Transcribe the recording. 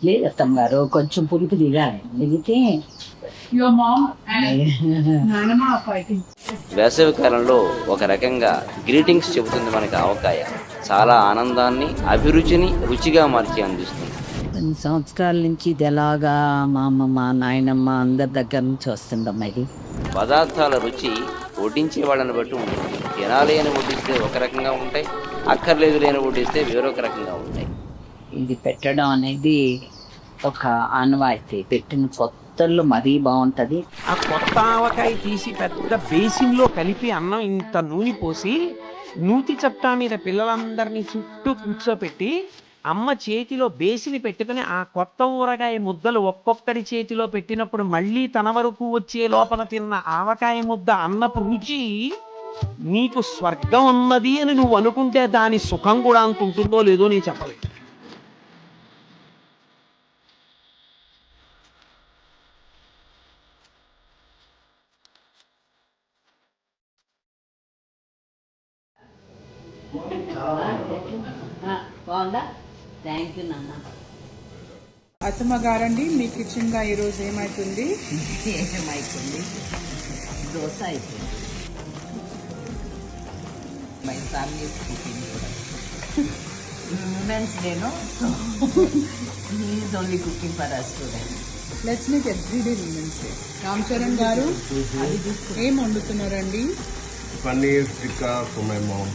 లేదు అత్తమ్మ గారు, కొంచెం పులుపు దిగాలి, దిగితే వేసవి కాలంలో ఒక రకంగా గ్రీటింగ్స్ చెబుతుంది మనకి ఆవకాయ. చాలా ఆనందాన్ని, అభిరుచిని రుచిగా మార్చి అందిస్తుంది. కొన్ని సంవత్సరాల నుంచి ఇది ఎలాగా మా అమ్మమ్మ నాయనమ్మ అందరి దగ్గర నుంచి వస్తుందమ్మా ఇది. పదార్థాల రుచి వడ్డించే వాళ్ళని బట్టి ఉంటుంది. తినాలి అని వడ్డిస్తే ఒక రకంగా ఉంటాయి, అక్కర్లేదు లేని వడ్డిస్తే వేరొక రకంగా ఉంటాయి. ఇది పెట్టడం అనేది ఒక ఆనవాయితీ. పెట్టిన కొత్తల్లో మరీ బాగుంటుంది. ఆ కొత్త ఆవకాయ తీసి పెద్ద బేసిన్లో కలిపి అన్నం ఇంత నూనె పోసి నూతి చట్టా మీద పిల్లలందరినీ చుట్టూ కూర్చోపెట్టి అమ్మ చేతిలో బేసిని పెట్టుకుని ఆ కొత్త ఊరగాయ ముద్దలు ఒక్కొక్కడి చేతిలో పెట్టినప్పుడు మళ్ళీ తన వరకు వచ్చే లోపల తిన్న ఆవకాయ ముద్ద అన్నపు రుచి, నీకు స్వర్గం ఉన్నది అని నువ్వు అనుకుంటే దాని సుఖం కూడా అంత ఉంటుందో లేదో నేను చెప్పలేదు. బాగుందా? థ్యాంక్ యూ నాన్న. అత్తమ్మ గారండి, మీ కిచెన్ గా ఈరోజు ఏమైతుంది? ఏమైతుంది? దోశ అయిపోయింది. మై ఫ్యామిలీ కుకింగ్ కూడా. ఉమెన్స్ డేను is only cooking for us today. Let's make everyday women's day. Ram Charan garu ఏం వండుతున్నారండి? Paneer tikka for my ma'am.